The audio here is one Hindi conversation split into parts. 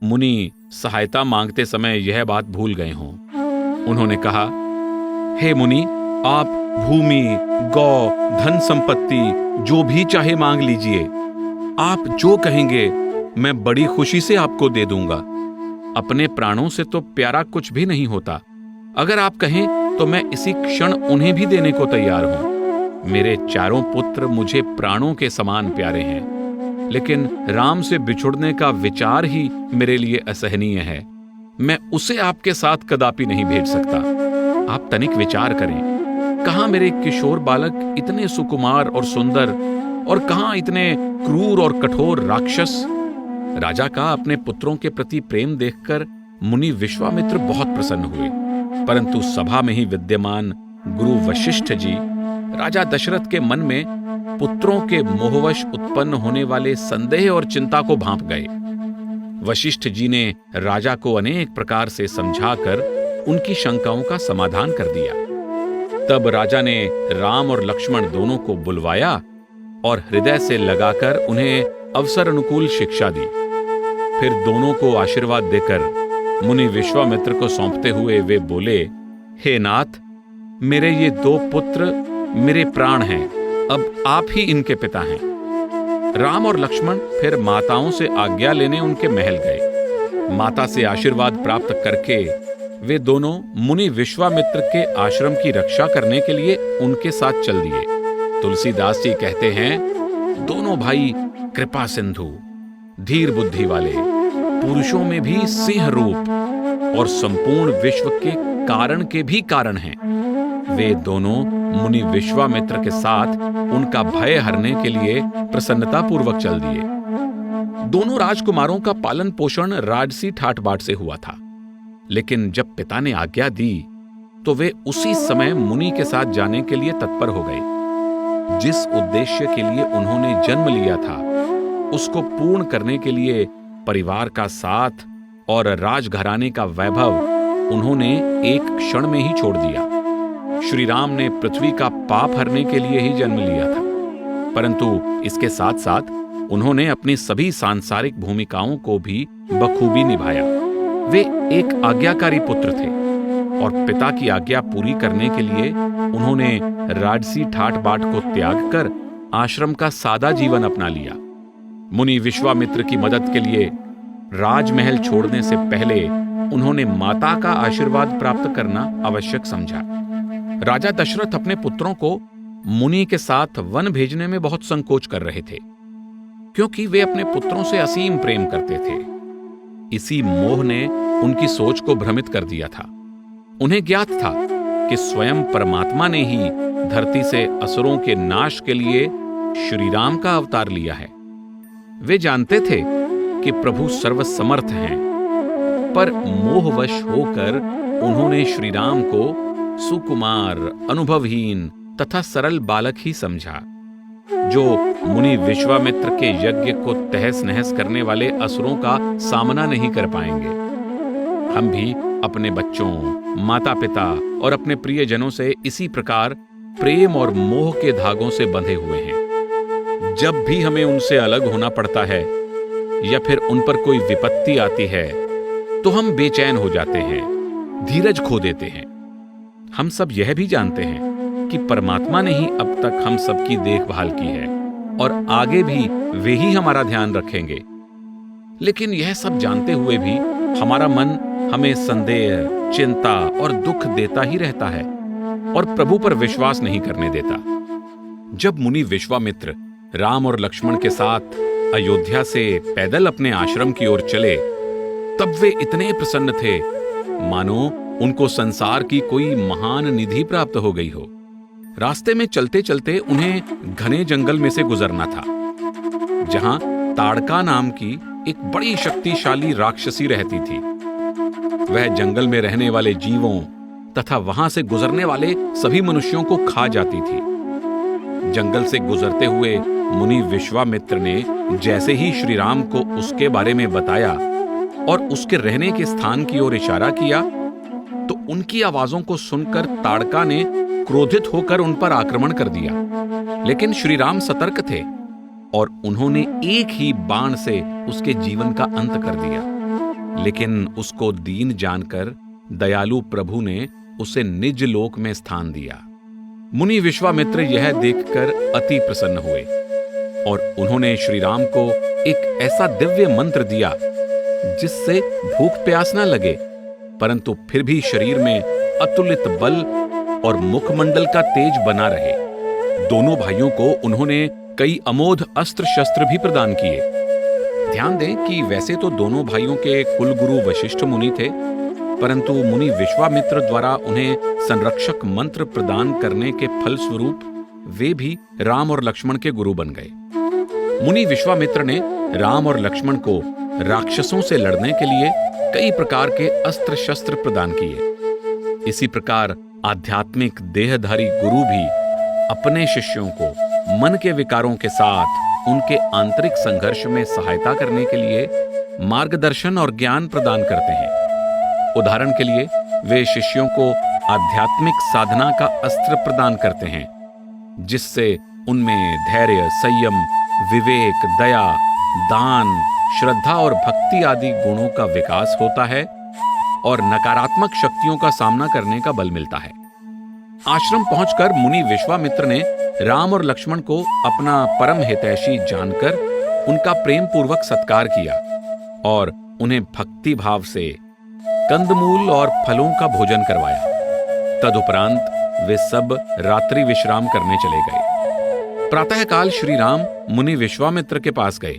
मुनि सहायता मांगते समय यह बात भूल गए हों। उन्होंने कहा, हे मुनि, आप भूमि, गौ, धन संपत्ति जो भी चाहे मांग लीजिए। आप जो कहेंगे मैं बड़ी खुशी से आपको दे दूंगा। अपने प्राणों से तो प्यारा कुछ भी नहीं होता। अगर आप कहें तो मैं इसी क्षण उन्हें भी देने को तैयार हूं। मेरे चारों पुत्र मुझे प्राणों के समान प्यारे हैं, लेकिन राम से बिछुड़ने का विचार ही मेरे लिए असहनीय है। मैं उसे आपके साथ कदापि नहीं भेज सकता। आप तनिक विचार करें, कहां मेरे किशोर बालक इतने सुकुमार और सुंदर, और कहां इतने क्रूर और कठोर राक्षस। राजा का अपने पुत्रों के प्रति प्रेम देखकर मुनि विश्वामित्र बहुत प्रसन्न हुए, परंतु सभा में ही विद्यमान गुरु वशिष्ठ जी राजा दशरथ के मन में पुत्रों के मोहवश उत्पन्न होने वाले संदेह और चिंता को भांप गए। वशिष्ठ जी ने राजा को अनेक प्रकार से समझाकर उनकी शंकाओं का समाधान कर दिया। तब राजा ने राम और लक्ष्मण दोनों को बुलवाया और हृदय से लगाकर उन्हें अवसर अनुकूल शिक्षा दी। फिर दोनों को आशीर्वाद देकर मुनि विश्वामित्र को सौंपते हुए वे बोले, हे नाथ, मेरे ये दो पुत्र मेरे प्राण हैं, अब आप ही इनके पिता हैं। राम और लक्ष्मण फिर माताओं से आज्ञा लेने उनके महल गए। माता से आशीर्वाद प्राप्त करके वे दोनों मुनि विश्वामित्र के आश्रम की रक्षा करने के लिए उनके साथ चल दिए। तुलसीदास जी कहते हैं, दोनों भाई कृपा सिंधु, धीर बुद्धि वाले, पुरुषों में भी सिंह रूप और संपूर्ण विश्व के कारण के भी कारण हैं। वे दोनों मुनि विश्वामित्र के साथ उनका भय हरने के लिए प्रसन्नता पूर्वक चल दिए। दोनों राजकुमारों का पालन पोषण राजसी ठाट बाट से हुआ था, लेकिन जब पिता ने आज्ञा दी तो वे उसी समय मुनि के साथ जाने के लिए तत्पर हो गए। जिस उद्देश्य के लिए उन्होंने जन्म लिया था उसको पूर्ण करने के लिए परिवार का साथ और राजघराने का वैभव उन्होंने एक क्षण में ही छोड़ दिया। श्री राम ने पृथ्वी का पाप हरने के लिए ही जन्म लिया था, परंतु इसके साथ साथ उन्होंने अपनी सभी सांसारिक भूमिकाओं को भी बखूबी निभाया। वे एक आज्ञाकारी पुत्र थे और पिता की आज्ञा पूरी करने के लिए उन्होंने राजसी ठाट बाट को त्याग कर आश्रम का सादा जीवन अपना लिया। मुनि विश्वामित्र की मदद के लिए राजमहल छोड़ने से पहले उन्होंने माता का आशीर्वाद प्राप्त करना आवश्यक समझा। राजा दशरथ अपने पुत्रों को मुनि के साथ वन भेजने में बहुत संकोच कर रहे थे, क्योंकि वे अपने पुत्रों से असीम प्रेम करते थे। इसी मोह ने उनकी सोच को भ्रमित कर दिया था। उन्हें ज्ञात था कि स्वयं परमात्मा ने ही धरती से असुरों के नाश के लिए श्री राम का अवतार लिया है। वे जानते थे कि प्रभु सर्वसमर्थ हैं, पर मोहवश होकर उन्होंने श्री राम को सुकुमार, अनुभवहीन तथा सरल बालक ही समझा, जो मुनि विश्वामित्र के यज्ञ को तहस नहस करने वाले असुरों का सामना नहीं कर पाएंगे। हम भी अपने बच्चों, माता पिता और अपने प्रियजनों से इसी प्रकार प्रेम और मोह के धागों से बंधे हुए हैं। जब भी हमें उनसे अलग होना पड़ता है या फिर उन पर कोई विपत्ति आती है तो हम बेचैन हो जाते हैं, धीरज खो देते हैं। हम सब यह भी जानते हैं कि परमात्मा ने ही अब तक हम सबकी देखभाल की है और आगे भी वे ही हमारा ध्यान रखेंगे। लेकिन यह सब जानते हुए भी हमारा मन हमें संदेह, चिंता और दुख देता ही रहता है और प्रभु पर विश्वास नहीं करने देता। जब मुनि विश्वामित्र राम और लक्ष्मण के साथ अयोध्या से पैदल अपने आश्रम की ओर चले, तब वे इतने प्रसन्न थे मानो उनको संसार की कोई महान निधि प्राप्त हो गई हो। रास्ते में चलते चलते उन्हें घने जंगल में से गुजरना था, जहां ताड़का नाम की एक बड़ी शक्तिशाली राक्षसी रहती थी। वह जंगल में रहने वाले जीवों तथा वहां से गुजरने वाले सभी मनुष्यों को खा जाती थी। जंगल से गुजरते हुए मुनि विश्वामित्र ने जैसे ही श्री राम को उसके बारे में बताया और उसके रहने के स्थान की ओर इशारा किया, तो उनकी आवाजों को सुनकर ताड़का ने क्रोधित होकर उन पर आक्रमण कर दिया। लेकिन श्री राम सतर्क थे और उन्होंने एक ही बाण से उसके जीवन का अंत कर दिया। लेकिन उसको दीन जानकर दयालु प्रभु ने उसे निज लोक में स्थान दिया। मुनि विश्वामित्र यह देखकर अति प्रसन्न हुए और उन्होंने श्री राम को एक ऐसा दिव्य मंत्र दिया जिससे भूख प्यास न लगे, परंतु फिर भी शरीर में अतुलित बल और मुखमंडल का तेज बना रहे। दोनों भाइयों को उन्होंने कई अमोघ अस्त्र शस्त्र भी प्रदान किए। ध्यान दें कि वैसे तो दोनों भाइयों के कुलगुरु वशिष्ठ मुनि थे, परंतु मुनि विश्वामित्र द्वारा उन्हें संरक्षक मंत्र प्रदान करने के फलस्वरूप वे भी राम और लक्ष्मण के गुरु बन गए। मुनि विश्वामित्र ने राम और लक्ष्मण को राक्षसों से लड़ने के लिए कई प्रकार के अस्त्र शस्त्र प्रदान किए। इसी प्रकार आध्यात्मिक देहधारी गुरु भी अपने शिष्यों को मन के विकारों के साथ उनके आंतरिक संघर्ष में सहायता करने के लिए मार्गदर्शन और ज्ञान प्रदान करते हैं। उदाहरण के लिए वे शिष्यों को आध्यात्मिक साधना का अस्त्र प्रदान करते हैं, जिससे उनमें धैर्य, संयम, विवेक, दया, दान, श्रद्धा और भक्ति आदि गुणों का विकास होता है और नकारात्मक शक्तियों का सामना करने का बल मिलता है। आश्रम पहुंचकर मुनि विश्वामित्र ने राम और लक्ष्मण को अपना परम हितैषी जानकर उनका प्रेम पूर्वक सत्कार किया और उन्हें भक्ति भाव से कंदमूल और फलों का भोजन करवाया। तदुपरांत वे सब रात्रि विश्राम करने चले गए। प्रातःकाल श्री राम मुनि विश्वामित्र के पास गए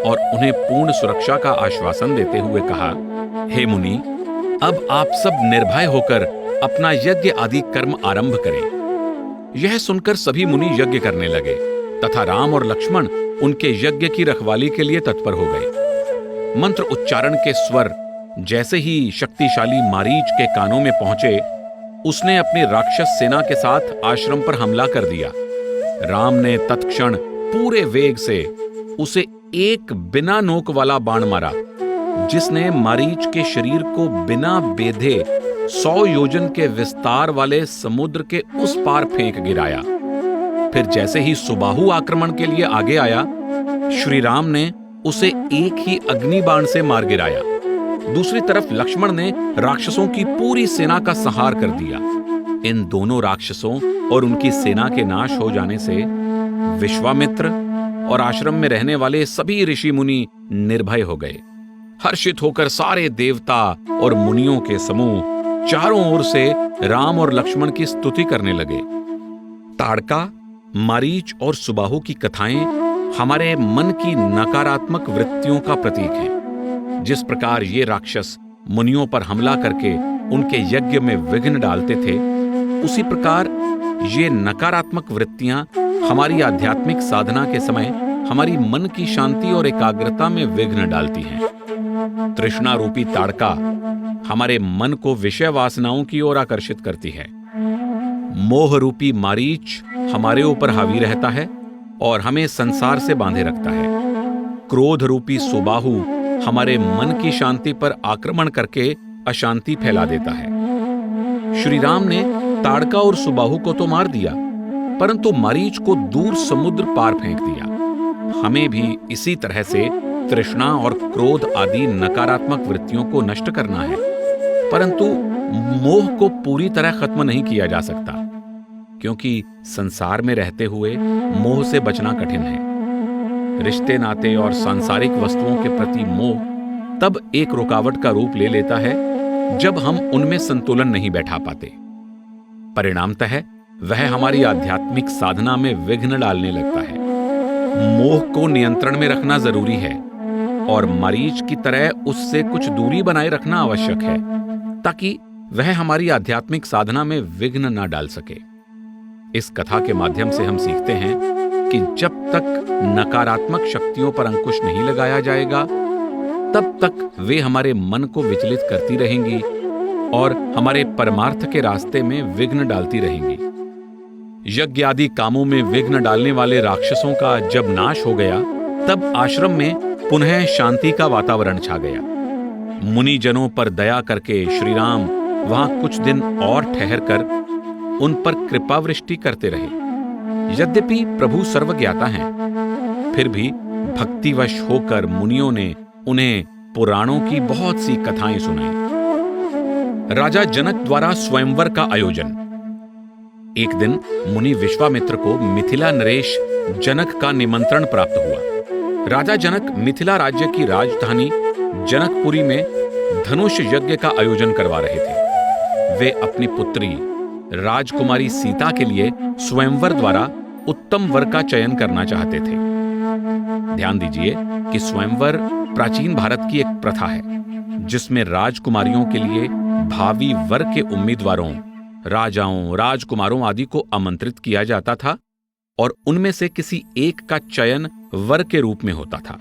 और उन्हें पूर्ण सुरक्षा का आश्वासन देते हुए कहा, हे मुनि, अब आप सब निर्भय होकर अपना यज्ञ आदि कर्म आरंभ करें। यह सुनकर सभी मुनि यज्ञ करने लगे तथा राम और लक्ष्मण उनके यज्ञ की रखवाली के लिए तत्पर हो गए। मंत्र उच्चारण के स्वर जैसे ही शक्तिशाली मारीच के कानों में पहुंचे, उसने अपनी राक्षस सेना के साथ आश्रम पर हमला कर दिया। राम ने तत्क्षण पूरे वेग से उसे एक बिना नोक वाला बाण मारा, जिसने मारीच के शरीर को बिना बेधे 100 योजन के विस्तार वाले समुद्र के उस पार फेंक गिराया। फिर जैसे ही सुबाहु आक्रमण के लिए आगे आया, श्री राम ने उसे एक ही अग्नि बाण से मार गिराया। दूसरी तरफ लक्ष्मण ने राक्षसों की पूरी सेना का संहार कर दिया। इन दोनों राक्षसों और उनकी सेना के नाश हो जाने से विश्वामित्र और आश्रम में रहने वाले सभी ऋषि मुनि निर्भय हो गए। हर्षित होकर सारे देवता और मुनियों के समूह चारों ओर से राम और लक्ष्मण की स्तुति करने लगे। ताड़का, मारीच और सुबाहु की कथाएं हमारे मन की नकारात्मक वृत्तियों का प्रतीक हैं। जिस प्रकार ये राक्षस मुनियों पर हमला करके उनके यज्ञ में विघ्न डालते थे, उसी प्रकार ये नकारात्मक वृत्तियां हमारी आध्यात्मिक साधना के समय हमारी मन की शांति और एकाग्रता में विघ्न डालती हैं। तृष्णा रूपी ताड़का हमारे मन को विषय वासनाओं की ओर आकर्षित करती है। मोह रूपी मारीच हमारे ऊपर हावी रहता है और हमें संसार से बांधे रखता है। क्रोध रूपी सुबाहु हमारे मन की शांति पर आक्रमण करके अशांति फैला देता है। श्री राम ने ताड़का और सुबाहु को तो मार दिया, परंतु मारीच को दूर समुद्र पार फेंक दिया। हमें भी इसी तरह से तृष्णा और क्रोध आदि नकारात्मक वृत्तियों को नष्ट करना है, परंतु मोह को पूरी तरह खत्म नहीं किया जा सकता, क्योंकि संसार में रहते हुए मोह से बचना कठिन है। रिश्ते नाते और सांसारिक वस्तुओं के प्रति मोह तब एक रुकावट का रूप ले लेता है जब हम उनमें संतुलन नहीं बैठा पाते। परिणामतः वह हमारी आध्यात्मिक साधना में विघ्न डालने लगता है। मोह को नियंत्रण में रखना जरूरी है और मरीच की तरह उससे कुछ दूरी बनाए रखना आवश्यक है, ताकि वह हमारी आध्यात्मिक साधना में विघ्न न डाल सके। इस कथा के माध्यम से हम सीखते हैं कि जब तक नकारात्मक शक्तियों पर अंकुश नहीं लगाया जाएगा, तब तक वे हमारे मन को विचलित करती रहेंगी और हमारे परमार्थ के रास्ते में विघ्न डालती रहेंगी। यज्ञ आदि कामों में विघ्न डालने वाले राक्षसों का जब नाश हो गया, तब आश्रम में पुनः शांति का वातावरण छा गया। मुनि जनों पर दया करके श्री राम वहां कुछ दिन और ठहरकर उन पर कृपा वृष्टि करते रहे। यद्यपि प्रभु सर्वज्ञाता हैं, फिर भी भक्तिवश होकर मुनियों ने उन्हें पुराणों की बहुत सी कथाएं सुनाई। राजा जनक द्वारा स्वयंवर का आयोजन। एक दिन मुनि विश्वामित्र को मिथिला नरेश जनक का निमंत्रण प्राप्त हुआ। राजा जनक मिथिला राज्य की राजधानी जनकपुरी में धनुष यज्ञ का आयोजन करवा रहे थे। वे अपनी पुत्री राजकुमारी सीता के लिए स्वयंवर द्वारा उत्तम वर का चयन करना चाहते थे। ध्यान दीजिए कि स्वयंवर प्राचीन भारत की एक प्रथा है जिसमें राजकुमारियों के लिए भावी वर के उम्मीदवारों, राजाओं, राजकुमारों आदि को आमंत्रित किया जाता था और उनमें से किसी एक का चयन वर के रूप में होता था।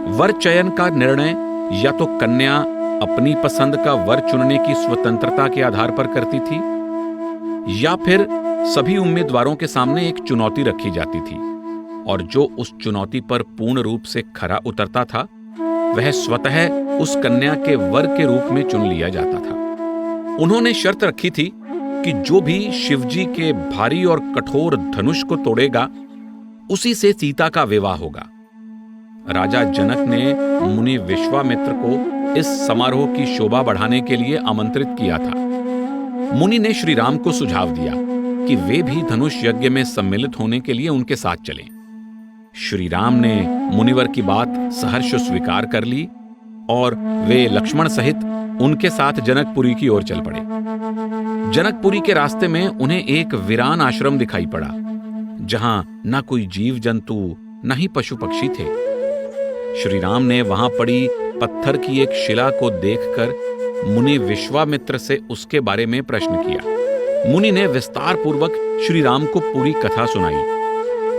वर चयन का निर्णय या तो कन्या अपनी पसंद का वर चुनने की स्वतंत्रता के आधार पर करती थी या फिर सभी उम्मीदवारों के सामने एक चुनौती रखी जाती थी और जो उस चुनौती पर पूर्ण रूप से खरा उतरता था वह स्वतः उस कन्या के वर के रूप में चुन लिया जाता था। उन्होंने शर्त रखी थी कि जो भी शिवजी के भारी और कठोर धनुष को तोड़ेगा उसी से सीता का विवाह होगा। राजा जनक ने मुनि विश्वामित्र को इस समारोह की शोभा बढ़ाने के लिए आमंत्रित किया था। मुनि ने श्री राम को सुझाव दिया कि वे भी धनुष यज्ञ में सम्मिलित होने के लिए उनके साथ चलें। श्री राम ने मुनिवर की बात सहर्ष स्वीकार कर ली और वे लक्ष्मण सहित उनके साथ जनकपुरी की ओर चल पड़े। जनकपुरी के रास्ते में उन्हें एक वीरान आश्रम दिखाई पड़ा जहां न कोई जीव जंतु न ही पशु पक्षी थे। श्री राम ने वहां पड़ी पत्थर की एक शिला को देखकर मुनि विश्वामित्र से उसके बारे में प्रश्न किया। मुनि ने विस्तार पूर्वक श्री राम को पूरी कथा सुनाई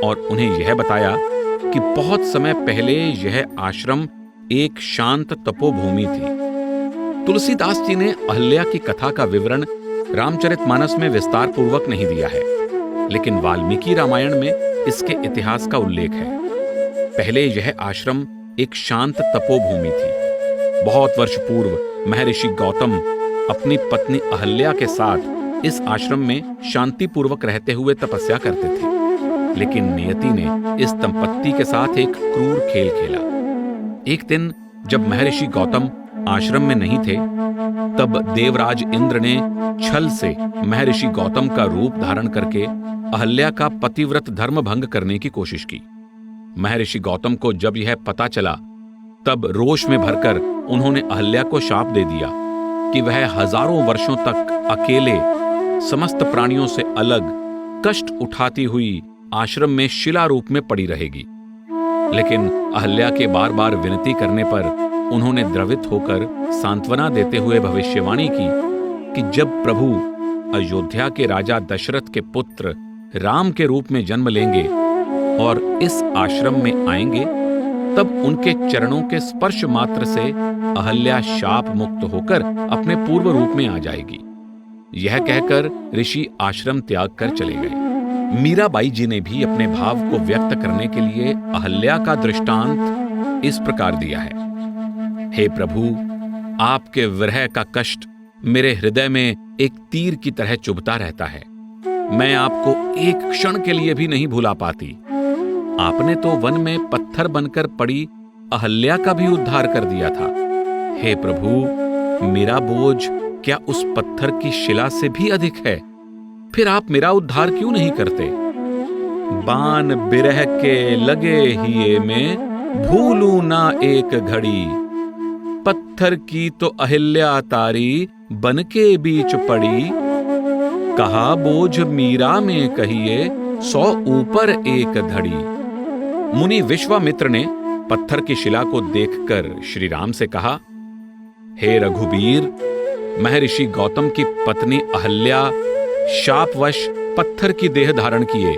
और उन्हें यह बताया कि बहुत समय पहले यह आश्रम एक शांत तपोभूमि थी। तुलसीदास जी ने अहल्या की कथा का विवरण रामचरितमानस में विस्तार पूर्वक नहीं दिया है, लेकिन वाल्मीकि रामायण में इसके इतिहास का उल्लेख है। पहले यह आश्रम एक शांत तपोभूमि थी। बहुत वर्ष पूर्व महर्षि गौतम अपनी पत्नी अहल्या के साथ इस आश्रम में शांतिपूर्वक रहते हुए तपस्या करते थे, लेकिन नियति ने इस दंपत्ति के साथ एक क्रूर खेल खेला। एक दिन जब महर्षि गौतम आश्रम में नहीं थे, तब देवराज इंद्र ने छल से महर्षि गौतम का रूप धारण करके अहल्या का पतिव्रत धर्म भंग करने की कोशिश की। महर्षि गौतम को जब यह पता चला, तब रोष में भरकर उन्होंने अहल्या को शाप दे दिया कि वह हजारों वर्षों तक अकेले समस्त प्राणियों से अलग कष्ट उठाती हुई आश्रम में शिला रूप में पड़ी रहेगी। लेकिन अहल्या के बार बार विनती करने पर उन्होंने द्रवित होकर सांत्वना देते हुए भविष्यवाणी की कि जब प्रभु अयोध्या के राजा दशरथ के पुत्र राम के रूप में जन्म लेंगे और इस आश्रम में आएंगे, तब उनके चरणों के स्पर्श मात्र से अहल्या शाप मुक्त होकर अपने पूर्व रूप में आ जाएगी। यह कहकर ऋषि आश्रम त्याग कर चले गए। मीराबाई जी ने भी अपने भाव को व्यक्त करने के लिए अहल्या का दृष्टांत इस प्रकार दिया है। हे प्रभु, आपके विरह का कष्ट मेरे हृदय में एक तीर की तरह चुभता रहता है। मैं आपको एक क्षण के लिए भी नहीं भुला पाती। आपने तो वन में पत्थर बनकर पड़ी अहल्या का भी उद्धार कर दिया था। हे प्रभु, मेरा बोझ क्या उस पत्थर की शिला से भी अधिक है? फिर आप मेरा उद्धार क्यों नहीं करते? बान बिरह के लगे हिये में भूलू ना एक घड़ी, पत्थर की तो अहिल्या तारी बन के बीच पड़ी, कहा बोझ मीरा में कहिए 100 ऊपर एक धड़ी। मुनि विश्वामित्र ने पत्थर की शिला को देखकर श्री राम से कहा, हे रघुबीर, महर्षि गौतम की पत्नी अहल्या शापवश पत्थर की देह धारण किए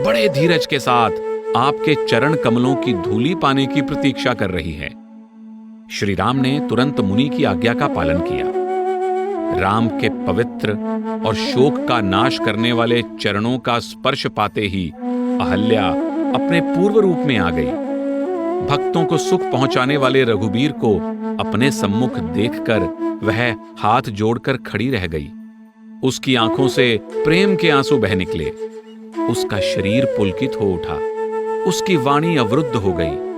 बड़े धीरज के साथ आपके चरण कमलों की धूली पाने की प्रतीक्षा कर रही है। श्री राम ने तुरंत मुनि की आज्ञा का पालन किया। राम के पवित्र और शोक का नाश करने वाले चरणों का स्पर्श पाते ही अहल्या अपने पूर्व रूप में आ गई। भक्तों को सुख पहुंचाने वाले रघुबीर को अपने सम्मुख देखकर वह हाथ जोड़कर खड़ी रह गई। उसकी आंखों से प्रेम के आंसू बह निकले। उसका शरीर पुलकित हो उठा। उसकी वाणी अवरुद्ध हो गई।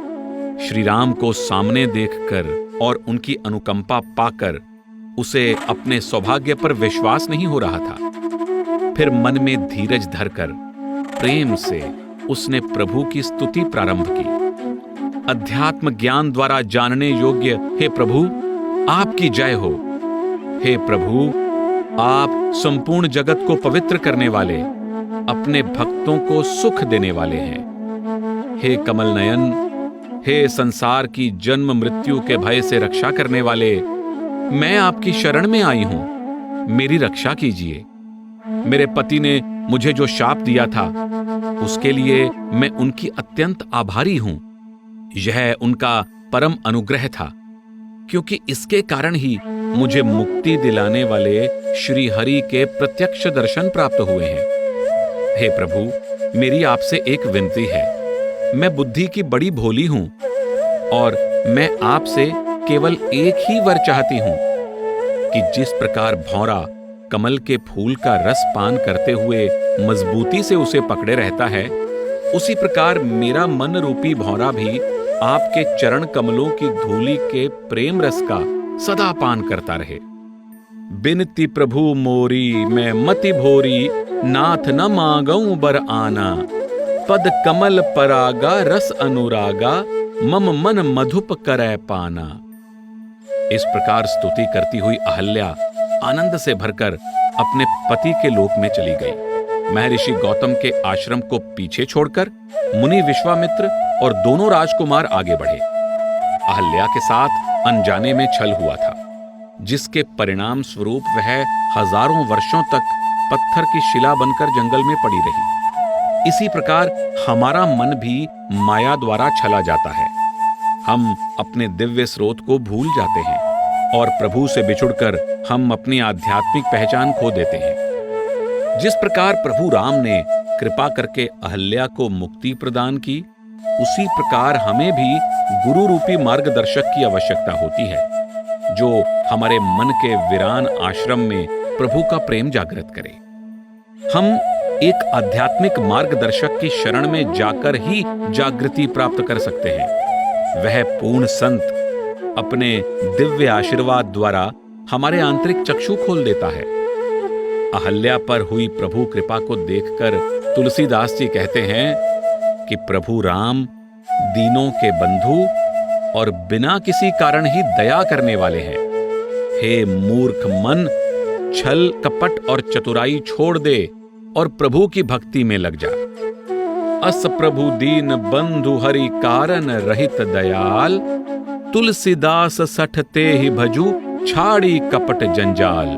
श्री राम को सामने देखकर और उनकी अनुकंपा पाकर उसे अपने सौभाग्य पर विश्वास नहीं हो रहा था। फिर मन में धीरज धरकर प्रेम से उसने प्रभु की स्तुति प्रारंभ की। अध्यात्म ज्ञान द्वारा जानने योग्य हे प्रभु, आपकी जय हो। हे प्रभु, आप संपूर्ण जगत को पवित्र करने वाले, अपने भक्तों को सुख देने वाले हैं। हे कमल नयन, हे संसार की जन्म मृत्यु के भय से रक्षा करने वाले, मैं आपकी शरण में आई हूं, मेरी रक्षा कीजिए। मेरे पति ने मुझे जो शाप दिया था उसके लिए मैं उनकी अत्यंत आभारी हूं। यह उनका परम अनुग्रह था, क्योंकि इसके कारण ही मुझे मुक्ति दिलाने वाले श्री हरि के प्रत्यक्ष दर्शन प्राप्त हुए हैं। हे प्रभु, मेरी आपसे एक विनती है। मैं बुद्धि की बड़ी भोली हूं और मैं आपसे केवल एक ही वर चाहती हूं कि जिस प्रकार भौरा कमल के फूल का रस पान करते हुए मजबूती से उसे पकड़े रहता है, उसी प्रकार मेरा मन रूपी भौरा भी आपके चरण कमलों की धूलि के प्रेम रस का सदा पान करता रहे। बिनती प्रभु मोरी मैं मति भोरी, नाथ न मांगऊं बर आना। पद कमल परागा रस अनुरागा, मम मन मधुप करय पाना। इस प्रकार स्तुति करती हुई अहल्या आनंद से भरकर अपने पति के लोक में चली गई। महर्षि गौतम के आश्रम को पीछे छोड़कर मुनि विश्वामित्र और दोनों राजकुमार आगे बढ़े। अहल्या के साथ अनजाने में छल हुआ था, जिसके परिणाम स्वरूप वह हजारों वर्षों तक पत्थर की शिला बनकर जंगल में पड़ी रही। इसी प्रकार हमारा मन भी माया द्वारा छला जाता है। हम अपने दिव्य स्रोत को भूल जाते हैं और प्रभु से बिछुड़कर हम अपनी आध्यात्मिक पहचान खो देते हैं। जिस प्रकार प्रभु राम ने कृपा करके अहल्या को मुक्ति प्रदान की, उसी प्रकार हमें भी गुरु रूपी मार्गदर्शक की आवश्यकता होती है, जो हमारे मन के वीरान आश्रम में प्रभु का प्रेम जागृत करे। हम एक आध्यात्मिक मार्गदर्शक की शरण में जाकर ही जागृति प्राप्त कर सकते हैं। वह पूर्ण संत अपने दिव्य आशीर्वाद द्वारा हमारे आंतरिक चक्षु खोल देता है। अहल्या पर हुई प्रभु कृपा को देखकर तुलसीदास जी कहते हैं कि प्रभु राम दीनों के बंधु और बिना किसी कारण ही दया करने वाले हैं। हे मूर्ख मन, छल कपट और चतुराई छोड़ दे और प्रभु की भक्ति में लग जा। अस प्रभु दीन बंधु हरि कारण रहित दयाल, तुलसीदास सठ ते ही भजू छाड़ी कपट जंजाल।